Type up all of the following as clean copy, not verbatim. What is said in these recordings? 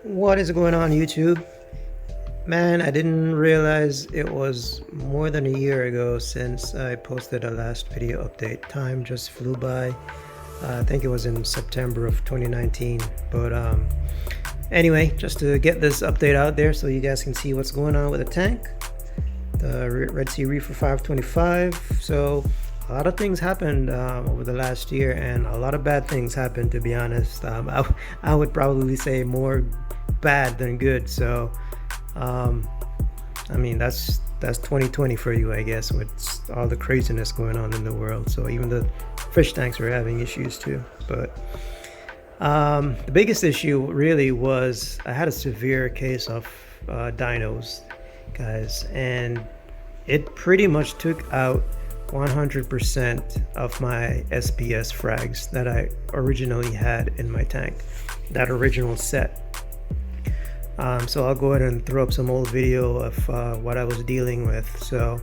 What is going on, YouTube? Man, I didn't realize it was more than a year ago since I posted a last video update. Time just flew by. I think it was in September of 2019. But anyway, just to get this update out there so you guys can see what's going on with the tank. The Red Sea Reefer 525. So a lot of things happened over the last year, and a lot of bad things happened, to be honest. I would probably say more bad than good. So I mean, that's 2020 for you, I guess, with all the craziness going on in the world. So even the fish tanks are having issues too. But the biggest issue really was I had a severe case of dinos, guys, and it pretty much took out 100% of my SPS frags that I originally had in my tank, that original set. So I'll go ahead and throw up some old video of what I was dealing with. So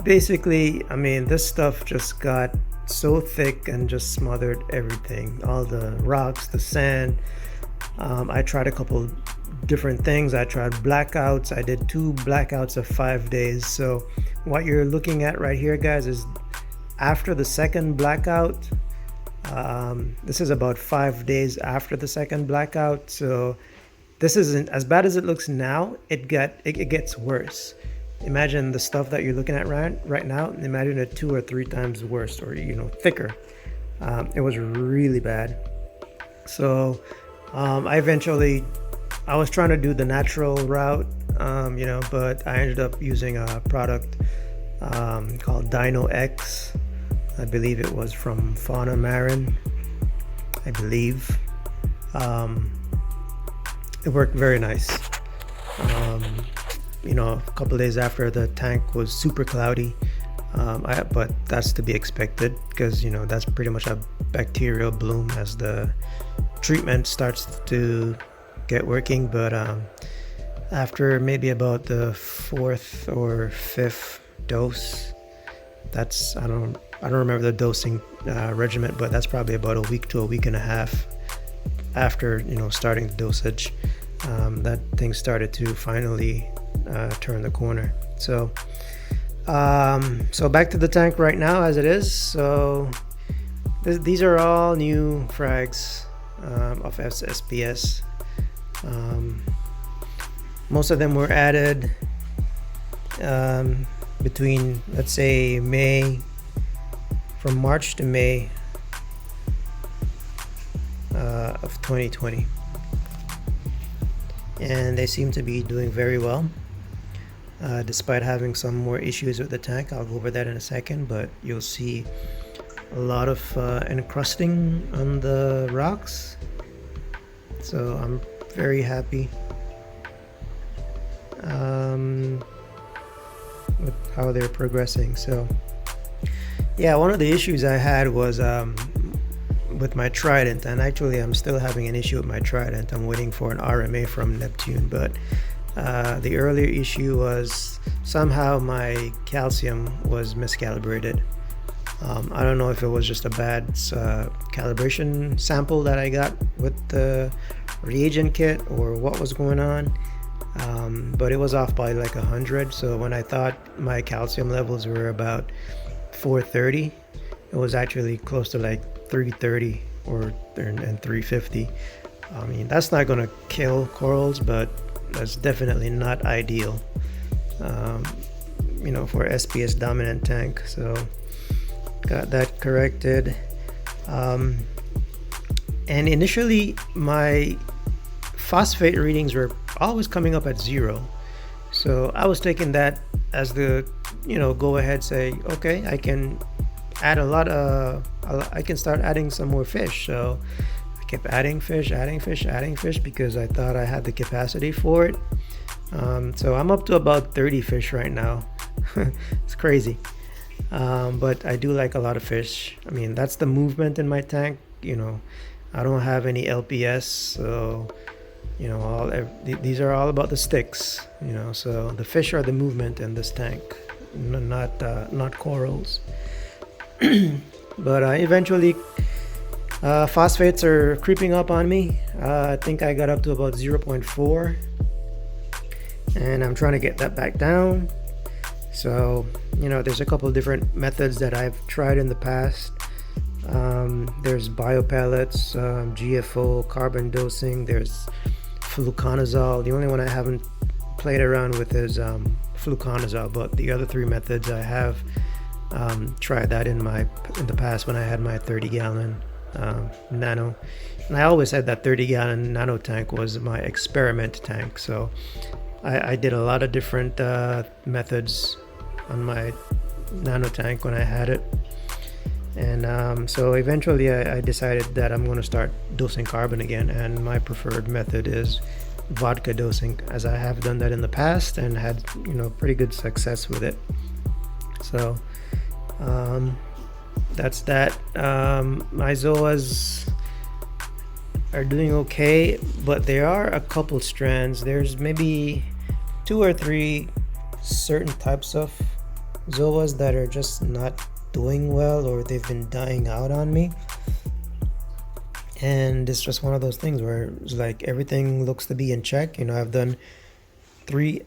basically, I mean, this stuff just got so thick and just smothered everything, all the rocks, the sand. I tried a couple different things. I tried blackouts. I did 2 blackouts of 5 days. So what you're looking at right here, guys, is after the second blackout. This is about 5 days after the second blackout. So this isn't as bad as it looks now. It gets worse. Imagine the stuff that you're looking at right now. Imagine it 2 or 3 times worse, or thicker. It was really bad. So I was trying to do the natural route, but I ended up using a product called Dino-X. I believe it was from Fauna Marin. I believe it worked very nice. A couple days after, the tank was super cloudy, but that's to be expected because that's pretty much a bacterial bloom as the treatment starts to get working. But after maybe about the 4th or 5th dose, I don't remember the dosing regimen, but that's probably about a week to a week and a half after starting the dosage. That thing started to finally turn the corner. So back to the tank right now as it is. So these are all new frags of SPS. Most of them were added between, let's say, from March to May of 2020, and they seem to be doing very well, despite having some more issues with the tank. I'll go over that in a second, but you'll see a lot of encrusting on the rocks, so I'm very happy with how they're progressing. So yeah, one of the issues I had was with my Trident, and actually I'm still having an issue with my Trident. I'm waiting for an RMA from Neptune, but the earlier issue was somehow my calcium was miscalibrated. I don't know if it was just a bad calibration sample that I got with the reagent kit or what was going on, but it was off by like 100. So when I thought my calcium levels were about 430, it was actually close to like 330 and 350. I mean, that's not gonna kill corals, but that's definitely not ideal for SPS dominant tank. So got that corrected. And initially my phosphate readings were always coming up at 0, so I was taking that as the go ahead, say, okay, I can add I can start adding some more fish. So I kept adding fish because I thought I had the capacity for it. So I'm up to about 30 fish right now. It's crazy, but I do like a lot of fish. I mean, that's the movement in my tank. I don't have any LPS, so these are all about the sticks. So the fish are the movement in this tank, not corals. But I eventually Phosphates are creeping up on me. I think I got up to about 0.4, and I'm trying to get that back down. So, there's a couple of different methods that I've tried in the past. There's biopellets, GFO, carbon dosing, there's fluconazole. The only one I haven't played around with is fluconazole, but the other three methods I have tried that in the past when I had my 30-gallon nano. And I always said that 30-gallon nano tank was my experiment tank, so I did a lot of different methods on my nano tank when I had it. And so eventually I decided that I'm going to start dosing carbon again, and my preferred method is vodka dosing, as I have done that in the past and had pretty good success with it. So that's that. My zoas are doing okay, but there are a couple strands. There's maybe 2 or 3 certain types of zoas that are just not doing well, or they've been dying out on me. And it's just one of those things where it's like everything looks to be in check. I've done 3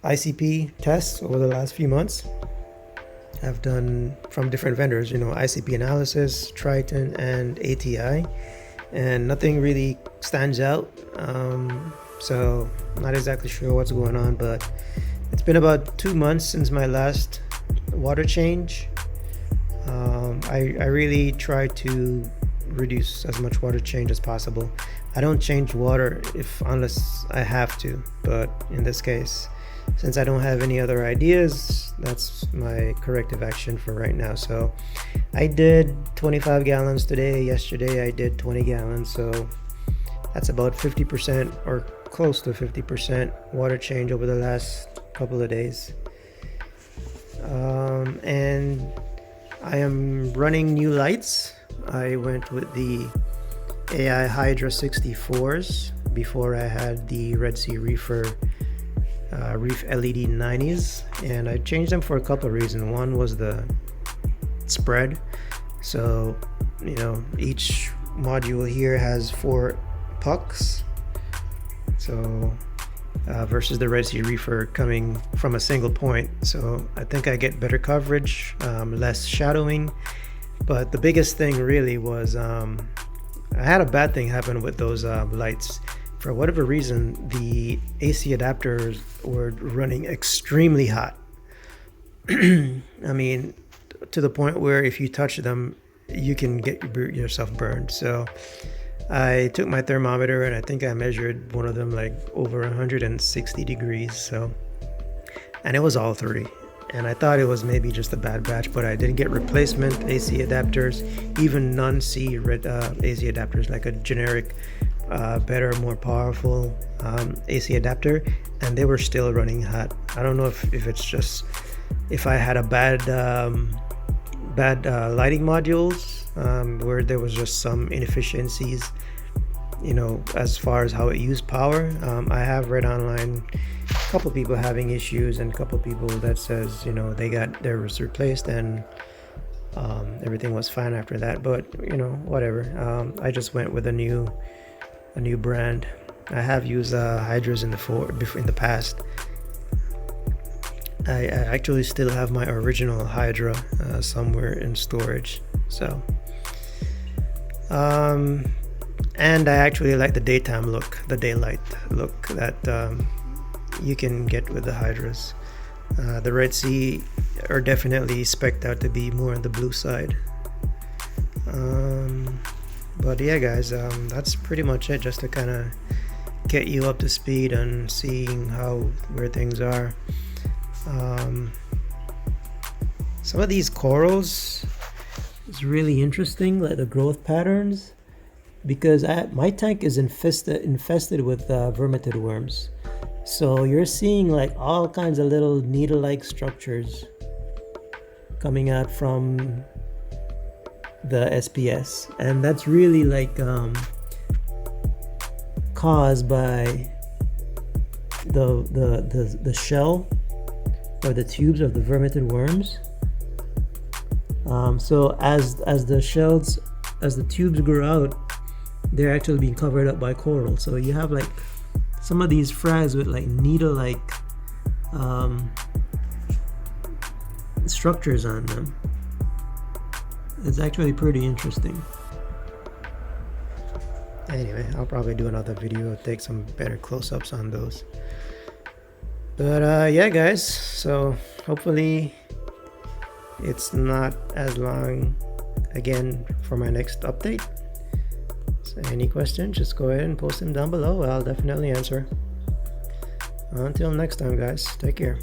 ICP tests over the last few months. I've done from different vendors, ICP analysis, Triton, and ATI, and nothing really stands out. So not exactly sure what's going on, but it's been about 2 months since my last water change. I really try to reduce as much water change as possible. I don't change water unless I have to, but in this case, since I don't have any other ideas, that's my corrective action for right now. So I did 25 gallons today. Yesterday I did 20 gallons, so that's about 50% or close to 50% water change over the last couple of days. And I am running new lights. I went with the AI Hydra 64s. Before I had the Red Sea Reefer Reef LED 90s, and I changed them for a couple of reasons. One was the spread. So, each module here has 4 pucks. So, versus the Red Sea Reefer coming from a single point. So I think I get better coverage, less shadowing. But the biggest thing really was I had a bad thing happen with those lights. For whatever reason, the AC adapters were running extremely hot. I mean, to the point where if you touch them, you can get yourself burned. So I took my thermometer and I think I measured one of them like over 160 degrees. So, and it was all 3. And I thought it was maybe just a bad batch, but I did get replacement AC adapters, even non-C AC adapters, like a generic, better, more powerful AC adapter, and they were still running hot. I don't know if it's just if I had a bad lighting modules, where there was just some inefficiencies, as far as how it used power. I have read online a couple people having issues, and a couple people that says they got theirs replaced and everything was fine after that. But whatever. I just went with a new brand. I have used Hydras in the past. I actually still have my original Hydra somewhere in storage. So, and I actually like the daylight look that you can get with the Hydras. The Red Sea are definitely spec'd out to be more on the blue side. But yeah, guys, that's pretty much it, just to kind of get you up to speed on seeing where things are. Some of these corals is really interesting, like the growth patterns, because my tank is infested with vermetid worms. So you're seeing like all kinds of little needle-like structures coming out from the SPS, and that's really like caused by the shell or the tubes of the vermetid worms. So as the shells as the tubes grow out, they're actually being covered up by coral. So you have like some of these frags with like needle-like structures on them. It's actually pretty interesting. Anyway, I'll probably do another video, take some better close-ups on those. But yeah guys, so hopefully it's not as long again for my next update. So any questions, just go ahead and post them down below. I'll definitely answer. Until next time guys, take care.